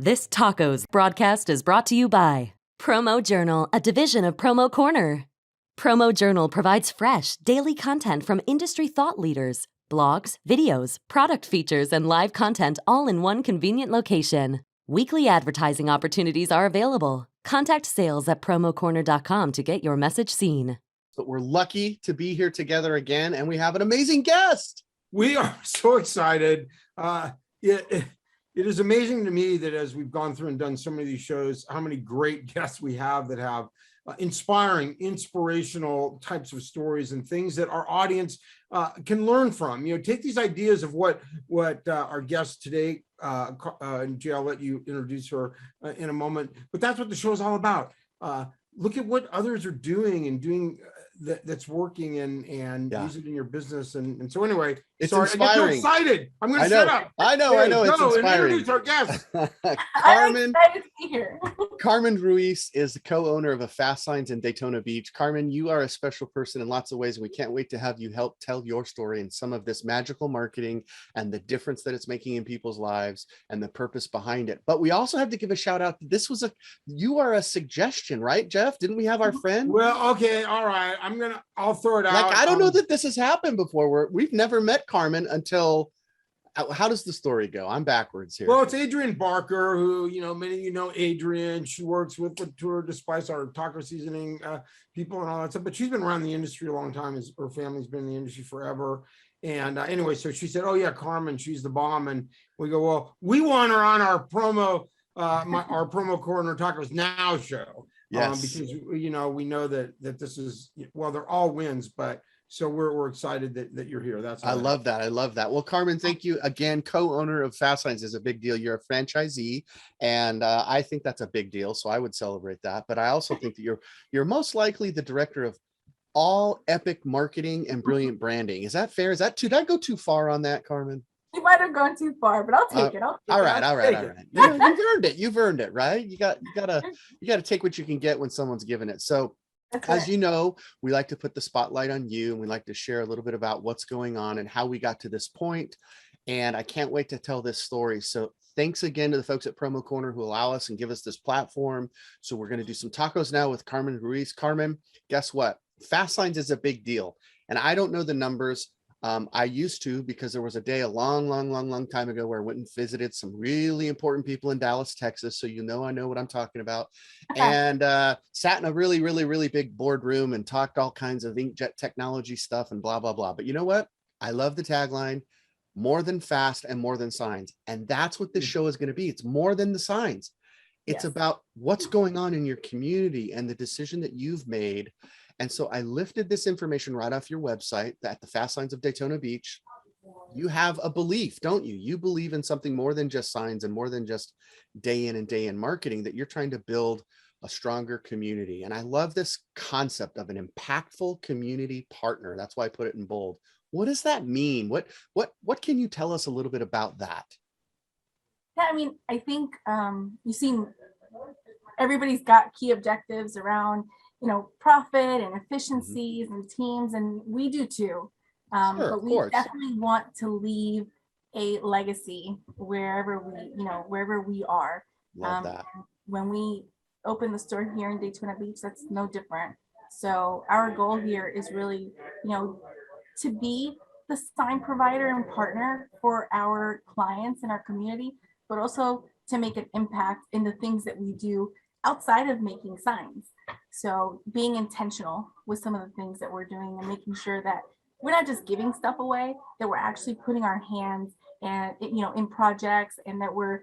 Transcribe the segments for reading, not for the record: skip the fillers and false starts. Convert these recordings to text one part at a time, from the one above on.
This TACOS broadcast is brought to you by Promo Journal, a division of Promo Corner. Promo Journal provides fresh, daily content from industry thought leaders, blogs, videos, product features, and live content all in one convenient location. Weekly advertising opportunities are available. Contact sales at promocorner.com to get your message seen. But we're lucky to be here together again, and we have an amazing guest. We are so excited. It is amazing to me that as we've gone through and done so many of these shows, how many great guests we have that have inspiring, inspirational types of stories and things that our audience can learn from. You know, take these ideas of what our guest today, and Jay, I'll let you introduce her in a moment, but that's what the show is all about. Look at what others are doing and doing that's working and use it in your business. And so anyway, it's inspiring. I get so excited. I'm going to shut up. I know. It's inspiring. Introduce our guest. Carmen. I'm excited to be here. Carmen Ruiz is the co-owner of Fast Signs in Daytona Beach. Carmen, you are a special person in lots of ways, and we can't wait to have you help tell your story and some of this magical marketing and the difference that it's making in people's lives and the purpose behind it. But we also have to give a shout out. You are a suggestion, right, Jeff? Didn't we have our friend? Well, okay, all right. I'll throw it out. Like, I don't know that this has happened before. We've never met Carmen until. How does the story go? I'm backwards here. Well, it's Adrienne Barker, who, many of you know Adrienne. She works with Tour de Spice, our taco seasoning people and all that stuff. But she's been around the industry a long time. Her family's been in the industry forever. And anyway, so she said, "Oh yeah, Carmen, she's the bomb." And we go, "Well, we want her on our promo, our promo corner tacos now show." Yes. Because we know that this is, well, they're all wins, but. So we're excited that you're here. I love that. Well, Carmen, thank you again. Co-owner of Fast Signs is a big deal. You're a franchisee, and I think that's a big deal. So I would celebrate that. But I also think that you're most likely the director of all epic marketing and brilliant branding. Is that fair? Did I go too far on that, Carmen? You might have gone too far, but I'll take it. All right. You've earned it, right? You gotta take what you can get when someone's giving it. So. As you know, we like to put the spotlight on you, and we like to share a little bit about what's going on and how we got to this point. And I can't wait to tell this story. So thanks again to the folks at Promo Corner who allow us and give us this platform. So we're going to do some tacos now with Carmen Ruiz. Carmen, guess what? Fast Signs is a big deal. And I don't know the numbers. I used to, because there was a day a long time ago where I went and visited some really important people in Dallas, Texas. So I know what I'm talking about. And sat in a really big boardroom and talked all kinds of inkjet technology stuff and blah, blah, blah. But you know what? I love the tagline, more than fast and more than signs. And that's what this show is going to be. It's more than the signs. It's about what's going on in your community and the decision that you've made. And so I lifted this information right off your website at the Fast Signs of Daytona Beach. You have a belief, don't you? You believe in something more than just signs and more than just day in and day in marketing, that you're trying to build a stronger community. And I love this concept of an impactful community partner. That's why I put it in bold. What does that mean? What can you tell us a little bit about that? Yeah, I mean, I think you've seen everybody's got key objectives around profit and efficiencies and teams, and we do too. But we definitely want to leave a legacy wherever we are. Love that. When we open the store here in Daytona Beach, that's no different. So our goal here is really, to be the sign provider and partner for our clients and our community, but also to make an impact in the things that we do outside of making signs. So being intentional with some of the things that we're doing and making sure that we're not just giving stuff away, that we're actually putting our hands and in projects, and that we're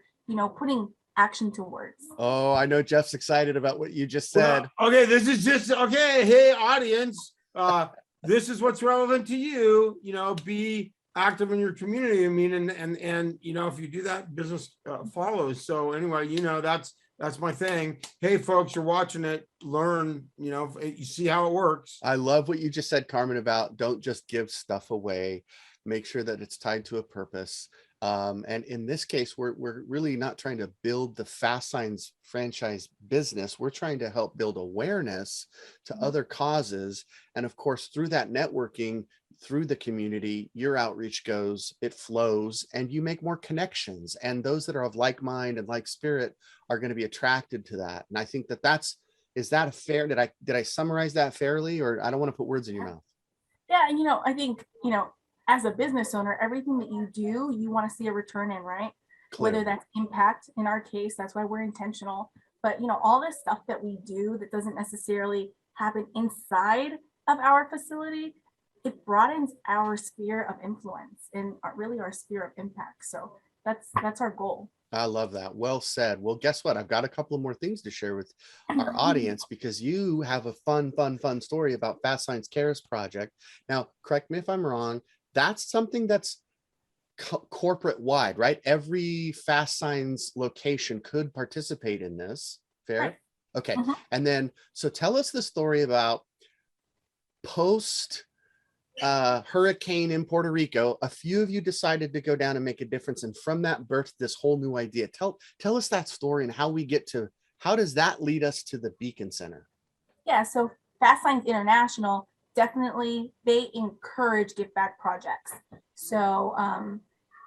putting action to words. Oh, I know Jeff's excited about what you just said. Well, okay, this is just hey audience, this is what's relevant to you. Be active in your community. I mean, and if you do that, business follows. So anyway, that's my thing. Hey, folks, you're watching it. Learn, you see how it works. I love what you just said, Carmen, about don't just give stuff away. Make sure that it's tied to a purpose. And in this case, we're really not trying to build the Fast Signs franchise business. We're trying to help build awareness to other causes. And of course, through that networking, through the community, your outreach goes, it flows, and you make more connections. And those that are of like mind and like spirit are going to be attracted to that. And I think is that a fair, did I summarize that fairly? Or I don't want to put words in your mouth. Yeah, and I think, as a business owner, everything that you do, you want to see a return in, right? Clearly. Whether that's impact in our case, that's why we're intentional. But all this stuff that we do that doesn't necessarily happen inside of our facility, it broadens our sphere of influence and really our sphere of impact. So that's our goal. I love that. Well said. Well, guess what? I've got a couple of more things to share with our audience, because you have a fun story about Fast Signs Cares project. Now, correct me if I'm wrong. That's something that's corporate wide, right? Every Fast Signs location could participate in this. Fair? Right. Okay. Mhm. And then, so tell us the story about post hurricane in Puerto Rico. A few of you decided to go down and make a difference, and from that birthed this whole new idea. Tell us that story and how does that lead us to the Beacon Center? Yeah, so Fast Signs International, definitely they encourage give back projects. So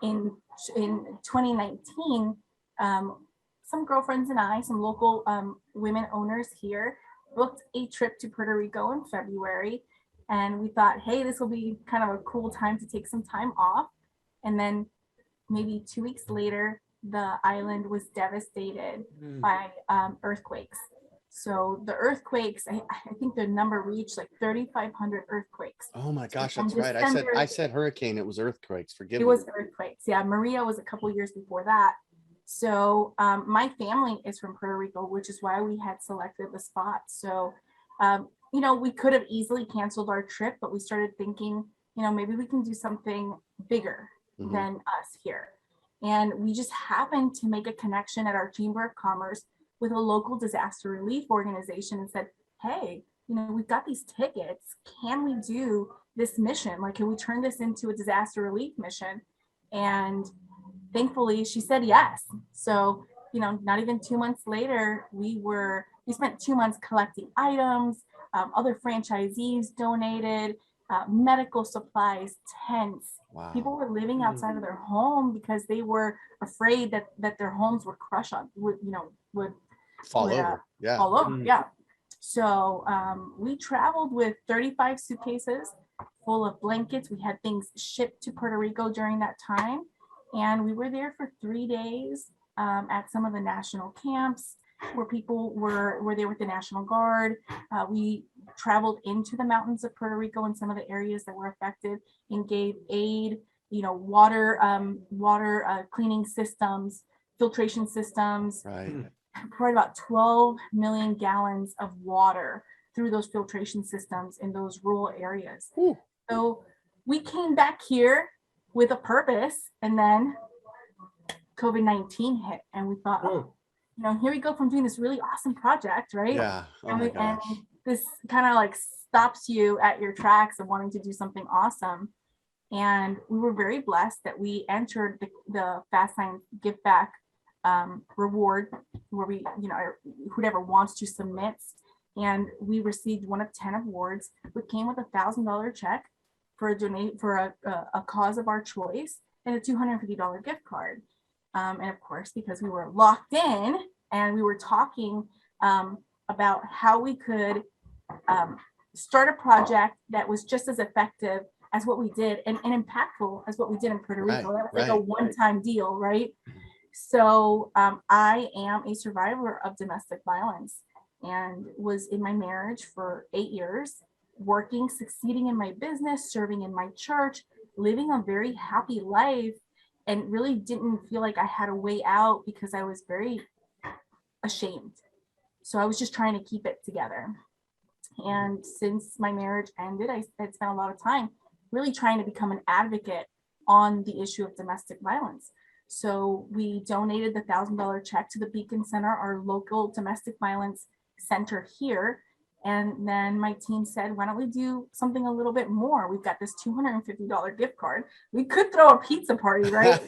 in 2019, some girlfriends and I, some local women owners here, booked a trip to Puerto Rico in February. And we thought, hey, this will be kind of a cool time to take some time off. And then maybe 2 weeks later, the island was devastated by earthquakes. So the earthquakes, I think the number reached like 3,500 earthquakes. Oh my gosh, that's From right. December- I said hurricane, it was earthquakes. Forgive It me. was earthquakes. Yeah, Maria was a couple years before that. So my family is from Puerto Rico, which is why we had selected the spot. So, we could have easily canceled our trip, but we started thinking, maybe we can do something bigger Mhm. than us here. And we just happened to make a connection at our Chamber of Commerce with a local disaster relief organization and said, hey, we've got these tickets. Can we do this mission? Like, can we turn this into a disaster relief mission? And thankfully she said yes. So, not even 2 months later, we spent 2 months collecting items. Other franchisees donated medical supplies, tents. Wow. People were living outside of their home because they were afraid that their homes would crush on, would Fall over. Yeah. fall over. Yeah. So we traveled with 35 suitcases full of blankets. We had things shipped to Puerto Rico during that time. And we were there for 3 days at some of the national camps where people were there with the National Guard. We traveled into the mountains of Puerto Rico and some of the areas that were affected and gave aid, water cleaning systems, filtration systems. Right. Poured about 12 million gallons of water through those filtration systems in those rural areas. Ooh. So we came back here with a purpose, and then COVID-19 hit, and we thought, here we go from doing this really awesome project, right? Yeah. Oh my gosh. And this kind of like stops you at your tracks of wanting to do something awesome. And we were very blessed that we entered the Fast Signs Give Back reward, where we, whoever wants to submit, and we received one of 10 awards, which came with $1,000 check for a cause of our choice and a $250 gift card. And of course, because we were locked in and we were talking about how we could start a project that was just as effective as what we did and impactful as what we did in Puerto Rico. That was like a one-time deal, right? So I am a survivor of domestic violence and was in my marriage for 8 years, working, succeeding in my business, serving in my church, living a very happy life, and really didn't feel like I had a way out because I was very ashamed. So I was just trying to keep it together. And since my marriage ended, I spent a lot of time really trying to become an advocate on the issue of domestic violence. So we donated the $1,000 check to the Beacon Center, our local domestic violence center here. And then my team said, why don't we do something a little bit more? We've got this $250 gift card. We could throw a pizza party, right?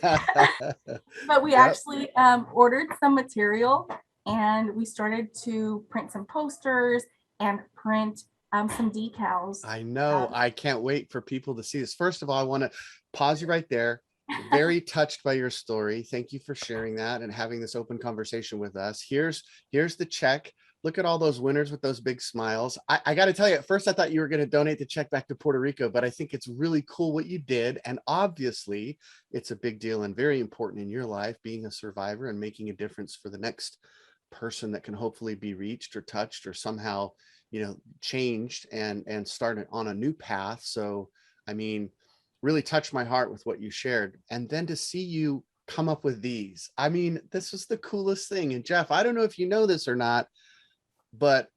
But we actually ordered some material and we started to print some posters and print some decals. I know. I can't wait for people to see this. First of all, I want to pause you right there. Very touched by your story. Thank you for sharing that and having this open conversation with us. Here's the check. Look at all those winners with those big smiles. I got to tell you, at first I thought you were going to donate the check back to Puerto Rico, but I think it's really cool what you did. And obviously it's a big deal and very important in your life, being a survivor and making a difference for the next person that can hopefully be reached or touched or somehow, changed and started on a new path. So, I mean, really touched my heart with what you shared. And then to see you come up with these, I mean, this was the coolest thing. And Jeff, I don't know if you know this or not, but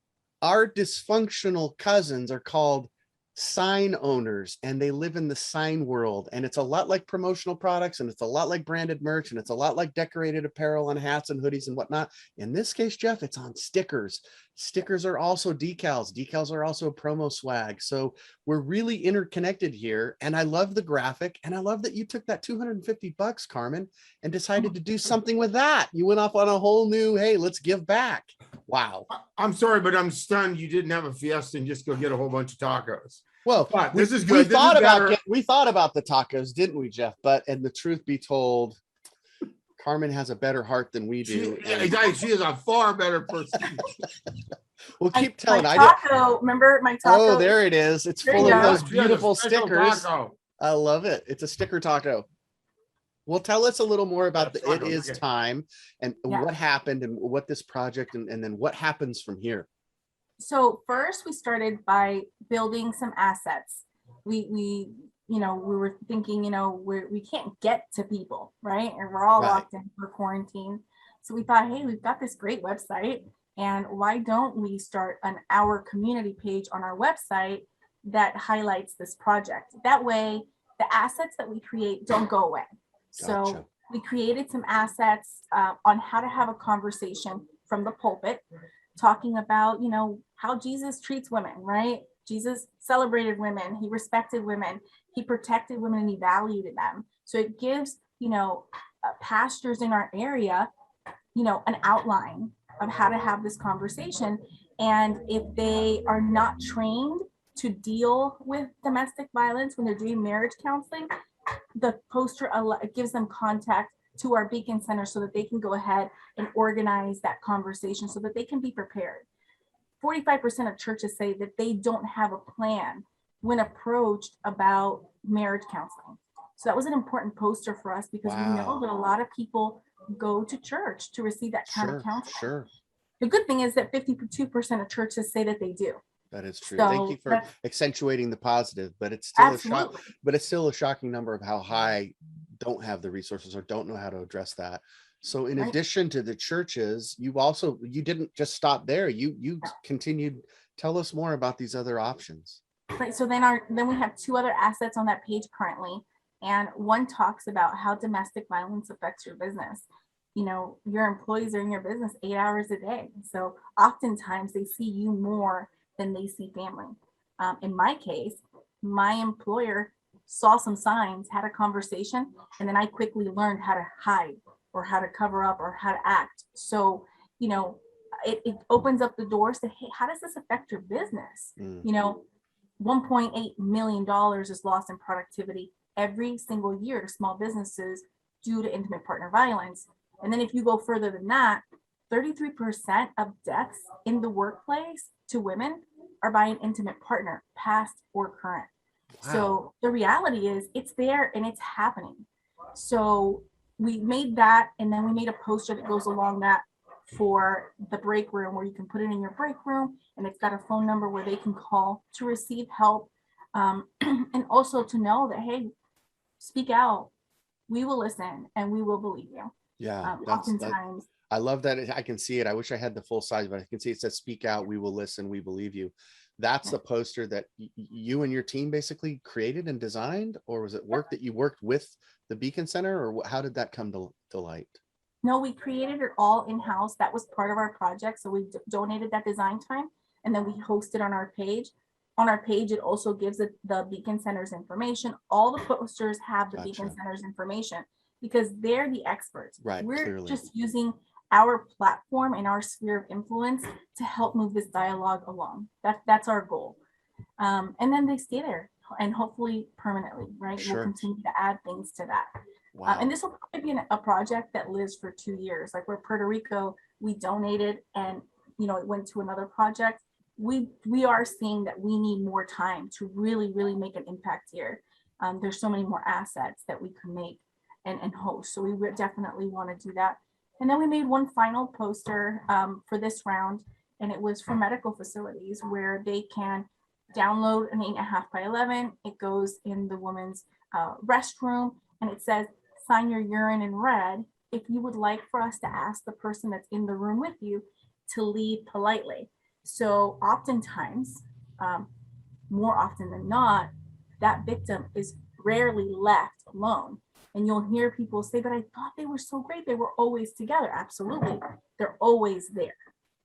our dysfunctional cousins are called sign owners, and they live in the sign world. And it's a lot like promotional products, and it's a lot like branded merch, and it's a lot like decorated apparel and hats and hoodies and whatnot. In this case, Jeff, it's on stickers. Stickers are also decals. Decals are also promo swag. So we're really interconnected here. And I love the graphic. And I love that you took that $250, Carmen, and decided to do something with that. You went off on a whole new, hey, let's give back. Wow. I'm sorry, but I'm stunned you didn't have a fiesta and just go get a whole bunch of tacos. Well, But this is good. We thought about the tacos, didn't we, Jeff? But, and the truth be told, Carmen has a better heart than we do. She is a far better person. We'll keep telling. Remember my taco? Oh, there it is. It's full of those beautiful stickers. Taco. I love it. It's a sticker taco. Well, tell us a little more about the It Is Time and what happened and what this project and then what happens from here. So first we started by building some assets. We were thinking, we can't get to people, right? And we're all locked in for quarantine. So we thought, hey, we've got this great website, and why don't we start our community page on our website that highlights this project? That way the assets that we create don't go away. Gotcha. So we created some assets on how to have a conversation from the pulpit, talking about, how Jesus treats women, right? Jesus celebrated women, he respected women, he protected women, and he valued them. So it gives, pastors in our area, an outline of how to have this conversation. And if they are not trained to deal with domestic violence when they're doing marriage counseling, the poster gives them contact to our Beacon Center so that they can go ahead and organize that conversation so that they can be prepared. 45% of churches say that they don't have a plan when approached about marriage counseling. So that was an important poster for us because we know that a lot of people go to church to receive that kind of counseling. Sure. The good thing is that 52% of churches say that they do. That is true. So thank you for accentuating the positive, but it's still a shocking number of how high don't have the resources or don't know how to address that. So in addition to the churches, you didn't just stop there. You continued. Tell us more about these other options. Right. So then we have two other assets on that page currently. And one talks about how domestic violence affects your business. Your employees are in your business 8 hours a day. So oftentimes they see you more than they see family. In my case, my employer saw some signs, had a conversation, and then I quickly learned how to hide or how to cover up or how to act. So, it opens up the doors to, hey, how does this affect your business? $1.8 million is lost in productivity every single year to small businesses due to intimate partner violence. And then if you go further than that, 33% of deaths in the workplace to women are by an intimate partner, past or current. Wow. So the reality is it's there and it's happening. So we made that, and then we made a poster that goes along that for the break room, where you can put it in your break room, and it's got a phone number where they can call to receive help, and also to know that, hey, speak out, we will listen and we will believe you. Yeah, oftentimes. I love that. I can see it. I wish I had the full size, but I can see it says speak out, we will listen, we believe you. That's the poster that you and your team basically created and designed, or was it work that you worked with the Beacon Center, or how did that come to light? No, we created it all in-house. That was part of our project. So we donated that design time, and then we hosted on our page. On our page, it also gives the Beacon Center's information. All the posters have the Beacon Center's information because they're the experts. Right. We're just using our platform and our sphere of influence to help move this dialogue along. That's our goal. And then they stay there and hopefully permanently, right? We'll Sure. continue to add things to that. Wow. And this will probably be a project that lives for 2 years. Like where Puerto Rico, we donated and, you know, it went to another project. We are seeing that we need more time to really, really make an impact here. There's so many more assets that we can make and host. So we would definitely want to do that. And then we made one final poster for this round, and it was for medical facilities where they can download an 8.5 by 11. It goes in the woman's restroom, and it says, sign your urine in red if you would like for us to ask the person that's in the room with you to leave politely. So oftentimes, more often than not, that victim is rarely left alone. And you'll hear people say, but I thought they were so great. They were always together. Absolutely. They're always there.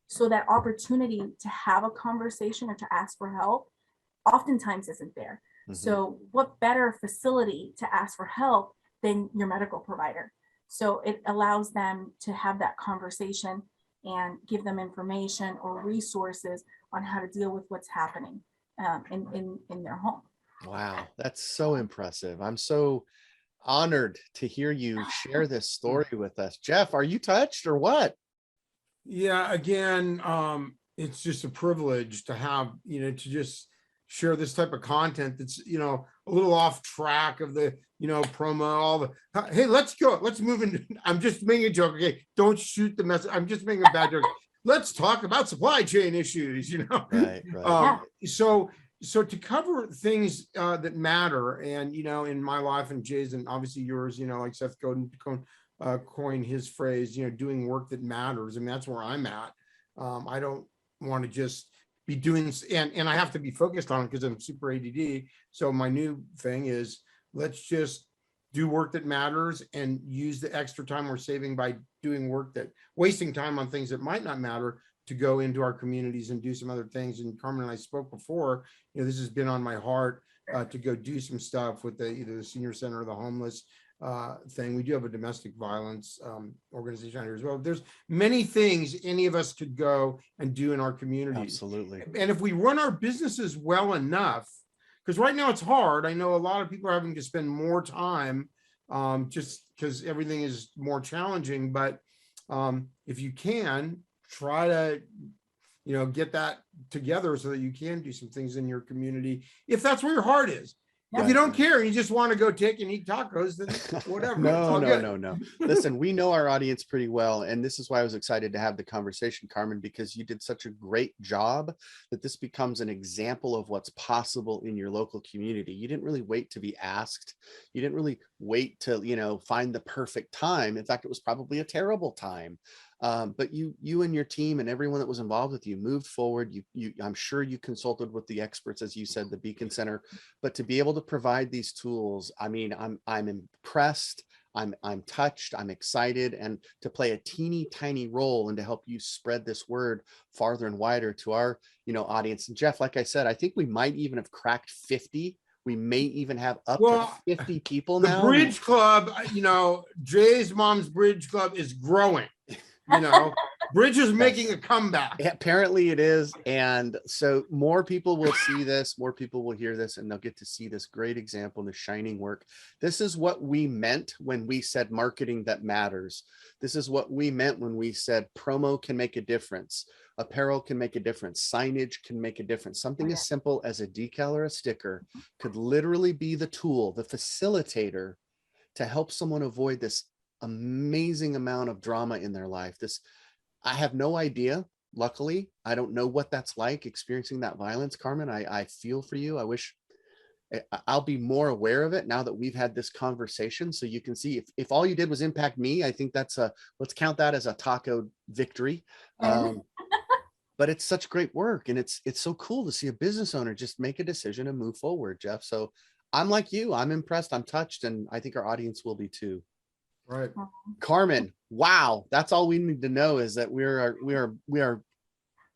So that opportunity to have a conversation or to ask for help oftentimes isn't there. Mhm. So what better facility to ask for help than your medical provider? So it allows them to have that conversation and give them information or resources on how to deal with what's happening in their home. Wow, that's so impressive. I'm so honored to hear you share this story with us. Jeff, are you touched or what? Yeah, again, it's just a privilege to have, you know, to just share this type of content that's, you know, a little off track of the, you know, promo, all the, hey, let's go, let's move into, I'm just making a joke. Okay, don't shoot the message. I'm just making a bad joke. Let's talk about supply chain issues, you know? Right, right. So to cover things that matter, and, you know, in my life and Jay's and obviously yours, you know, like Seth Godin coined his phrase, you know, doing work that matters. I mean, that's where I'm at. I don't want to just be doing, and I have to be focused on it because I'm super ADD. So my new thing is, let's just do work that matters and use the extra time we're saving by doing work that, wasting time on things that might not matter, to go into our communities and do some other things. And Carmen and I spoke before, you know, this has been on my heart to go do some stuff with either the senior center or the homeless thing. We do have a domestic violence organization here as well. There's many things any of us could go and do in our communities. Absolutely. And if we run our businesses well enough, because right now it's hard. I know a lot of people are having to spend more time just because everything is more challenging. But if you can, try to, you know, get that together so that you can do some things in your community, if that's where your heart is. If you don't care, you just want to go take and eat tacos, then whatever. No. Listen, we know our audience pretty well. And this is why I was excited to have the conversation, Carmen, because you did such a great job that this becomes an example of what's possible in your local community. You didn't really wait to be asked. You didn't really wait to, you know, find the perfect time. In fact, it was probably a terrible time. But you and your team and everyone that was involved with you moved forward. I'm sure you consulted with the experts, as you said, the Beacon Center, but to be able to provide these tools, I mean, I'm impressed. I'm touched. I'm excited, and to play a teeny tiny role and to help you spread this word farther and wider to our, you know, audience. And Jeff, like I said, I think we might even have cracked 50. We may even have up to 50 people now. The Bridge Club, you know, Jay's mom's Bridge Club is growing. You know, Bridge is making a comeback. Apparently it is. And so more people will see this, more people will hear this, and they'll get to see this great example, the shining work. This is what we meant when we said marketing that matters. This is what we meant when we said promo can make a difference. Apparel can make a difference. Signage can make a difference. Something as simple as a decal or a sticker could literally be the tool, the facilitator to help someone avoid this amazing amount of drama in their life. I have no idea. Luckily, I don't know what that's like, experiencing that violence. Carmen, I feel for you. I wish I'll be more aware of it now that we've had this conversation. So you can see if all you did was impact me, I think that's let's count that as a taco victory. But it's such great work. And it's so cool to see a business owner just make a decision and move forward, Jeff. So I'm like you, I'm impressed, I'm touched, and I think our audience will be too. Right. Carmen, wow. That's all we need to know, is that we are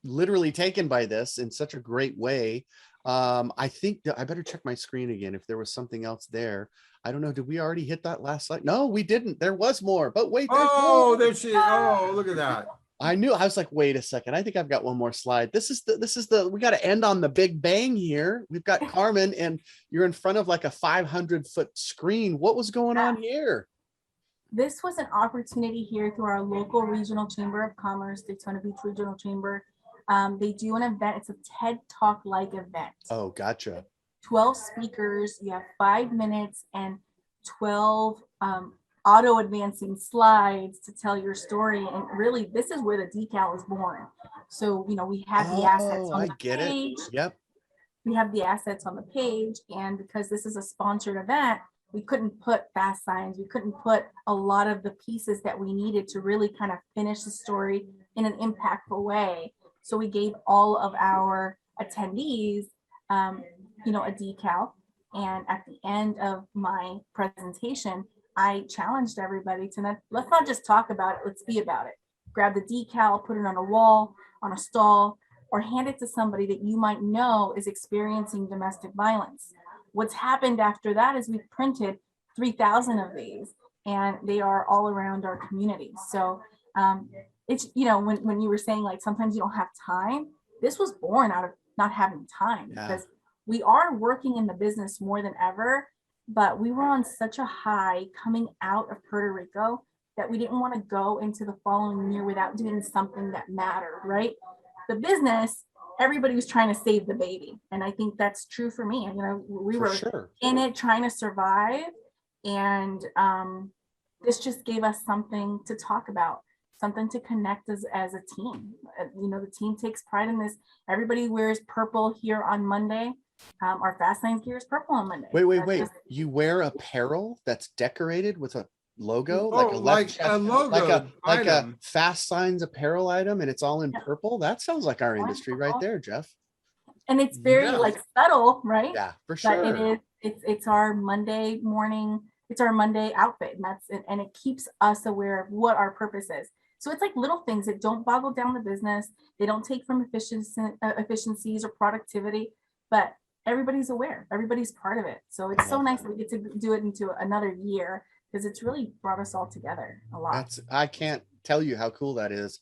literally taken by this in such a great way. I think that I better check my screen again if there was something else there. I don't know. Did we already hit that last slide? No, we didn't. There was more, but wait. Oh, there she is. Oh, look at that. I knew. I was like, wait a second. I think I've got one more slide. This is the, we got to end on the big bang here. We've got Carmen and you're in front of like a 500-foot screen. What was going on here? This was an opportunity here through our local regional chamber of commerce, Daytona Beach Regional Chamber. They do an event. It's a TED Talk like event. Oh, gotcha. 12 speakers. You have 5 minutes and 12 auto advancing slides to tell your story. And really, this is where the decal is born. So, we have the assets on the page. Yep. We have the assets on the page. And because this is a sponsored event, we couldn't put fast signs. We couldn't put a lot of the pieces that we needed to really kind of finish the story in an impactful way. So we gave all of our attendees, a decal. And at the end of my presentation, I challenged everybody to let's not just talk about it, let's be about it. Grab the decal, put it on a wall, on a stall, or hand it to somebody that you might know is experiencing domestic violence. What's happened after that is we've printed 3,000 of these, and they are all around our community. So it's, when you were saying like sometimes you don't have time, this was born out of not having time, because we are working in the business more than ever, but we were on such a high coming out of Puerto Rico that we didn't want to go into the following year without doing something that mattered, right? The business, everybody was trying to save the baby. And I think that's true for me. We were in it trying to survive. And this just gave us something to talk about, something to connect as a team. The team takes pride in this. Everybody wears purple here on Monday. Our Fast Signs gear is purple on Monday. Wait. You wear apparel that's decorated with a logo, like a logo, like a Fast Signs apparel item, and it's all in purple. That sounds like our industry right there, Jeff. And it's very subtle, right? Yeah, for sure. But it is. It's our Monday morning. It's our Monday outfit, and that's it. And it keeps us aware of what our purpose is. So it's like little things that don't boggle down the business. They don't take from efficiencies or productivity, but everybody's aware. Everybody's part of it. So it's so nice that we get to do it into another year, because it's really brought us all together a lot. I can't tell you how cool that is.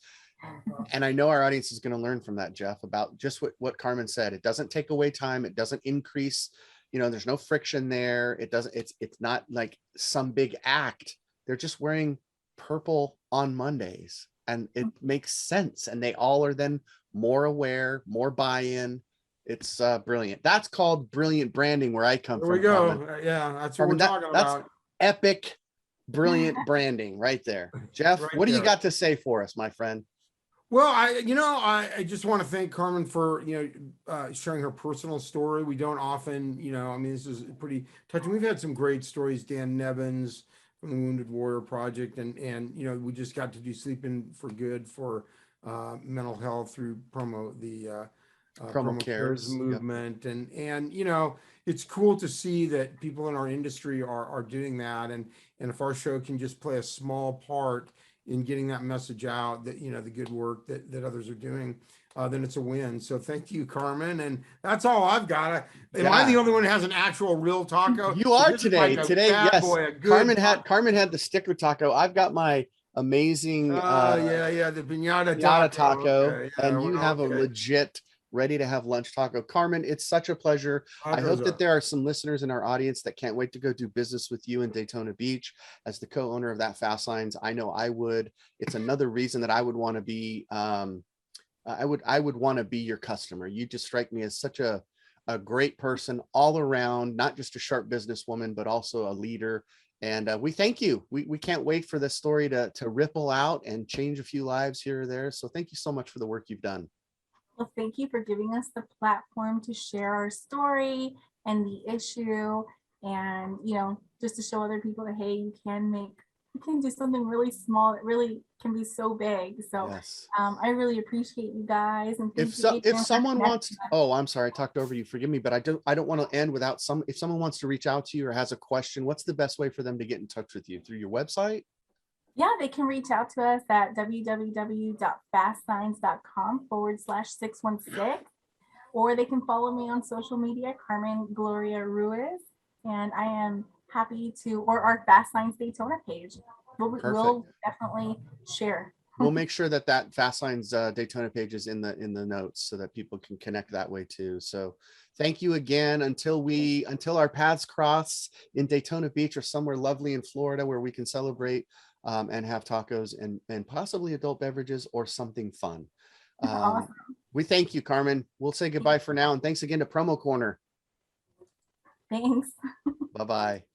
And I know our audience is going to learn from that, Jeff, about just what Carmen said. It doesn't take away time. It doesn't increase, there's no friction there. It's not like some big act. They're just wearing purple on Mondays, and it makes sense. And they all are then more aware, more buy-in. It's brilliant. That's called brilliant branding where I come from. There we go. Carmen. Yeah, that's what we're talking about. Epic, brilliant branding right there. Jeff, what do you got to say for us, my friend? Well, I just want to thank Carmen for, sharing her personal story. We don't often, this is pretty touching. We've had some great stories, Dan Nevins from the Wounded Warrior Project, and we just got to do Sleeping for Good for mental health through the Promo Cares movement. Yep. And it's cool to see that people in our industry are doing that. And if our show can just play a small part in getting that message out, that, the good work that others are doing, then it's a win. So thank you, Carmen. And that's all I've got. Am I the only one who has an actual real taco? You are today. Yes. Carmen had the sticker taco. I've got my amazing the piñata taco. Okay. And you have a legit ready to have lunch taco. Carmen, it's such a pleasure. I hope that there are some listeners in our audience that can't wait to go do business with you in Daytona Beach. As the co-owner of that Fast Signs, I know I would. It's another reason that I would want to be I would want to be your customer. You just strike me as such a great person all around, not just a sharp businesswoman, but also a leader. And we thank you. We can't wait for this story to ripple out and change a few lives here or there. So thank you so much for the work you've done. Well, thank you for giving us the platform to share our story and the issue, and just to show other people that, hey, you can do something really small that really can be so big. So yes. I really appreciate you guys. And if someone wants, I'm sorry, I talked over you. Forgive me, but I don't want to end without if someone wants to reach out to you or has a question, what's the best way for them to get in touch with you? Through your website? Yeah, they can reach out to us at www.fastsigns.com/616, or they can follow me on social media, Carmen Gloria Ruiz, and I am happy to, or our Fast Signs Daytona page. We'll definitely share. we'll make sure that that Fast Lines Daytona page is in the notes so that people can connect that way too. So thank you again until our paths cross in Daytona Beach or somewhere lovely in Florida where we can celebrate and have tacos and possibly adult beverages or something fun. Awesome. We thank you, Carmen. We'll say goodbye for now. And thanks again to Promo Corner. Thanks. Bye-bye.